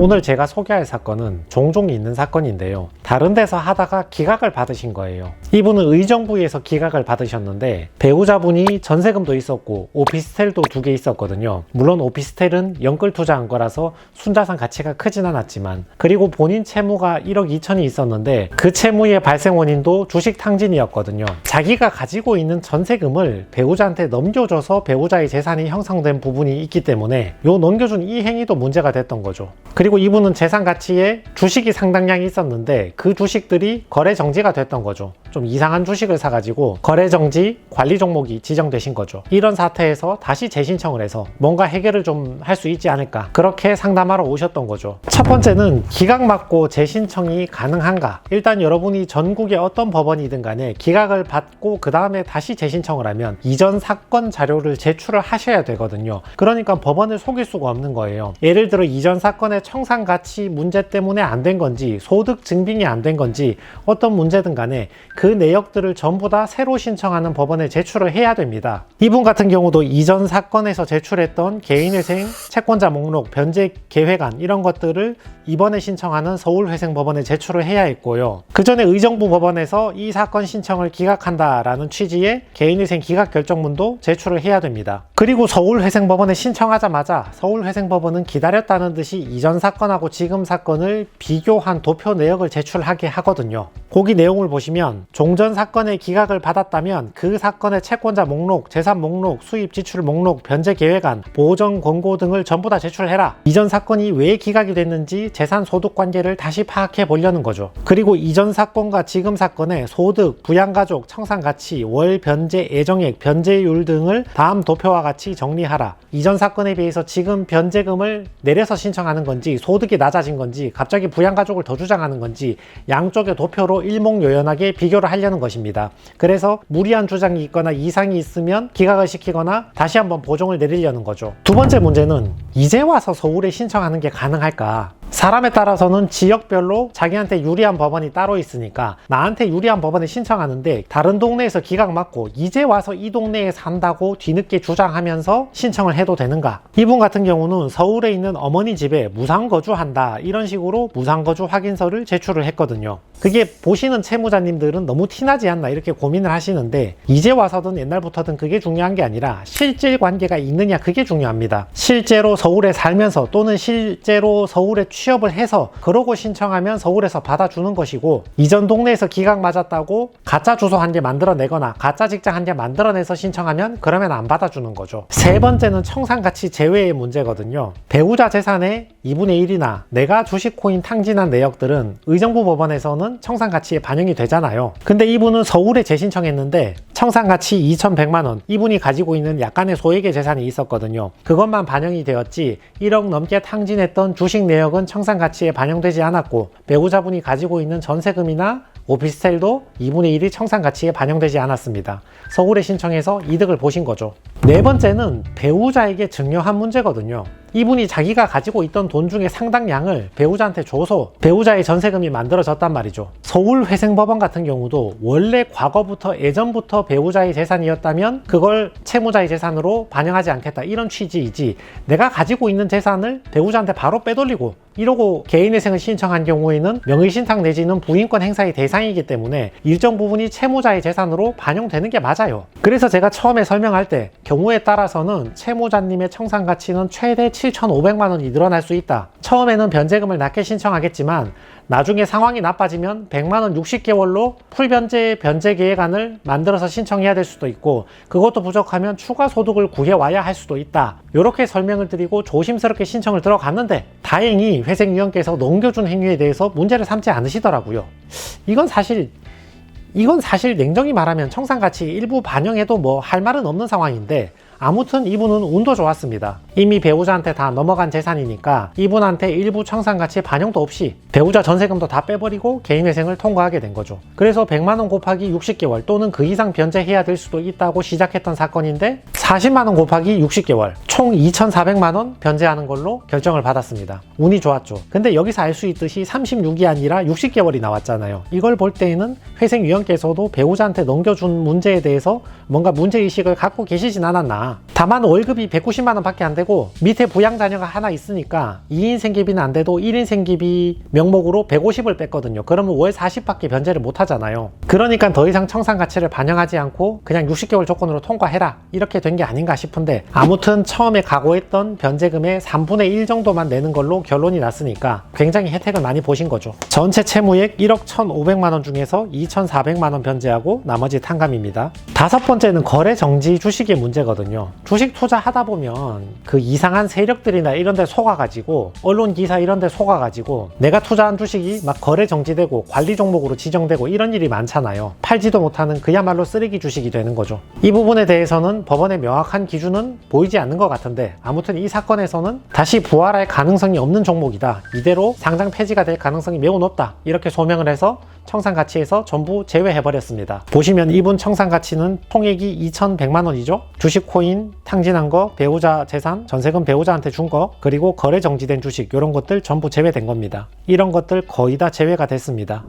오늘 제가 소개할 사건은 종종 있는 사건인데요. 다른 데서 하다가 기각을 받으신 거예요. 이분은 의정부에서 기각을 받으셨는데 배우자분이 전세금도 있었고 오피스텔도 2개 있었거든요. 물론 오피스텔은 연끌 투자한 거라서 순자산 가치가 크진 않았지만, 그리고 본인 채무가 1억 2천이 있었는데 그 채무의 발생 원인도 주식 탕진이었거든요. 자기가 가지고 있는 전세금을 배우자한테 넘겨줘서 배우자의 재산이 형성된 부분이 있기 때문에 요 넘겨준 이 행위도 문제가 됐던 거죠. 그리고 이분은 재산 가치에 주식이 상당량이 있었는데 그 주식들이 거래 정지가 됐던 거죠. 좀 이상한 주식을 사가지고 거래 정지 관리 종목이 지정되신 거죠. 이런 사태에서 다시 재신청을 해서 뭔가 해결을 좀 할 수 있지 않을까, 그렇게 상담하러 오셨던 거죠. 첫 번째는 기각 맞고 재신청이 가능한가. 일단 여러분이 전국의 어떤 법원이든 간에 기각을 받고 그 다음에 다시 재신청을 하면 이전 사건 자료를 제출을 하셔야 되거든요. 그러니까 법원을 속일 수가 없는 거예요. 예를 들어 이전 사건의 청산 가치 문제 때문에 안 된 건지, 소득 증빙이 안 된 건지, 어떤 문제든 간에 그 내역들을 전부 다 새로 신청하는 법원에 제출을 해야 됩니다. 이분 같은 경우도 이전 사건에서 제출했던 개인회생, 채권자 목록, 변제 계획안 이런 것들을 이번에 신청하는 서울회생법원에 제출을 해야 했고요. 그 전에 의정부 법원에서 이 사건 신청을 기각한다라는 취지의 개인회생 기각 결정문도 제출을 해야 됩니다. 그리고 서울회생법원에 신청하자마자 서울회생법원은 기다렸다는 듯이 이전 사건하고 지금 사건을 비교한 도표 내역을 제출하게 하거든요. 거기 내용을 보시면 종전 사건의 기각을 받았다면 그 사건의 채권자 목록, 재산 목록, 수입 지출 목록, 변제 계획안, 보정 권고 등을 전부 다 제출해라. 이전 사건이 왜 기각이 됐는지 재산 소득 관계를 다시 파악해 보려는 거죠. 그리고 이전 사건과 지금 사건의 소득, 부양가족, 청산가치, 월 변제 예정액, 변제율 등을 다음 도표와 같이 정리하라. 이전 사건에 비해서 지금 변제금을 내려서 신청하는 건지, 소득이 낮아진 건지, 갑자기 부양가족을 더 주장하는 건지 양쪽의 도표로 일목요연하게 비교를 하려는 것입니다. 그래서 무리한 주장이 있거나 이상이 있으면 기각을 시키거나 다시 한번 보정을 내리려는 거죠. 두 번째 문제는 이제 와서 서울에 신청하는 게 가능할까? 사람에 따라서는 지역별로 자기한테 유리한 법원이 따로 있으니까 나한테 유리한 법원에 신청하는데 다른 동네에서 기각 맞고 이제 와서 이 동네에 산다고 뒤늦게 주장하면서 신청을 해도 되는가? 이분 같은 경우는 서울에 있는 어머니 집에 무상거주한다 이런 식으로 무상거주 확인서를 제출을 했거든요. 그게 보시는 채무자님들은 너무 티나지 않나 이렇게 고민을 하시는데, 이제 와서든 옛날부터든 그게 중요한 게 아니라 실질 관계가 있느냐, 그게 중요합니다. 실제로 서울에 살면서 또는 실제로 서울에 취업을 해서 그러고 신청하면 서울에서 받아주는 것이고, 이전 동네에서 기각 맞았다고 가짜 주소 한 개 만들어내거나 가짜 직장 한 개 만들어내서 신청하면 그러면 안 받아주는 거죠. 세 번째는 청산가치 제외의 문제거든요. 배우자 재산의 2분의 1이나 내가 주식코인 탕진한 내역들은 의정부 법원에서는 청산가치에 반영이 되잖아요. 근데 이분은 서울에 재신청했는데 청산가치 2,100만원, 이분이 가지고 있는 약간의 소액의 재산이 있었거든요. 그것만 반영이 되었지 1억 넘게 탕진했던 주식 내역은 청산가치에 반영되지 않았고, 배우자분이 가지고 있는 전세금이나 오피스텔도 2분의 1이 청산가치에 반영되지 않았습니다. 서울에 신청해서 이득을 보신 거죠. 네 번째는 배우자에게 증여한 문제거든요. 이분이 자기가 가지고 있던 돈 중에 상당량을 배우자한테 줘서 배우자의 전세금이 만들어졌단 말이죠. 서울회생법원 같은 경우도 원래 과거부터 예전부터 배우자의 재산이었다면 그걸 채무자의 재산으로 반영하지 않겠다 이런 취지이지, 내가 가지고 있는 재산을 배우자한테 바로 빼돌리고 이러고 개인회생을 신청한 경우에는 명의신탁 내지는 부인권 행사의 대상이기 때문에 일정 부분이 채무자의 재산으로 반영되는 게 맞아요. 그래서 제가 처음에 설명할 때 경우에 따라서는 채무자님의 청산가치는 최대 7,500만 원이 늘어날 수 있다. 처음에는 변제금을 낮게 신청하겠지만 나중에 상황이 나빠지면 100만 원 60개월로 풀변제 변제 계획안을 만들어서 신청해야 될 수도 있고, 그것도 부족하면 추가 소득을 구해와야 할 수도 있다. 이렇게 설명을 드리고 조심스럽게 신청을 들어갔는데 다행히 회생위원께서 넘겨준 행위에 대해서 문제를 삼지 않으시더라고요. 이건 사실 냉정히 말하면 청산가치 일부 반영해도 뭐 할 말은 없는 상황인데, 아무튼 이분은 운도 좋았습니다. 이미 배우자한테 다 넘어간 재산이니까 이분한테 일부 청산가치 반영도 없이 배우자 전세금도 다 빼버리고 개인회생을 통과하게 된 거죠. 그래서 100만원 곱하기 60개월 또는 그 이상 변제해야 될 수도 있다고 시작했던 사건인데 40만원 곱하기 60개월 총 2,400만원 변제하는 걸로 결정을 받았습니다. 운이 좋았죠. 근데 여기서 알 수 있듯이 36이 아니라 60개월이 나왔잖아요. 이걸 볼 때에는 회생위원께서도 배우자한테 넘겨준 문제에 대해서 뭔가 문제의식을 갖고 계시진 않았나, 됩니다. 다만 월급이 190만 원 밖에 안 되고 밑에 부양 자녀가 하나 있으니까 2인 생계비는 안 돼도 1인 생계비 명목으로 150을 뺐거든요. 그러면 월 40밖에 변제를 못 하잖아요. 그러니까 더 이상 청산 가치를 반영하지 않고 그냥 60개월 조건으로 통과해라 이렇게 된 게 아닌가 싶은데, 아무튼 처음에 각오했던 변제금의 3분의 1 정도만 내는 걸로 결론이 났으니까 굉장히 혜택을 많이 보신 거죠. 전체 채무액 1억 1,500만 원 중에서 2,400만 원 변제하고 나머지 탕감입니다. 다섯 번째는 거래 정지 주식의 문제거든요. 주식 투자하다 보면 그 이상한 세력들이나 이런 데 속아가지고, 언론 기사 이런 데 속아가지고 내가 투자한 주식이 막 거래 정지되고 관리 종목으로 지정되고 이런 일이 많잖아요. 팔지도 못하는 그야말로 쓰레기 주식이 되는 거죠. 이 부분에 대해서는 법원의 명확한 기준은 보이지 않는 것 같은데, 아무튼 이 사건에서는 다시 부활할 가능성이 없는 종목이다, 이대로 상장 폐지가 될 가능성이 매우 높다, 이렇게 소명을 해서 청산 가치에서 전부 제외해버렸습니다. 보시면 이분 청산 가치는 총액이 2,100만 원이죠. 주식 코인 탕진한 거, 배우자 재산, 전세금 배우자한테 준 거, 그리고 거래 정지된 주식, 이런 것들 전부 제외된 겁니다. 이런 것들 거의 다 제외가 됐습니다.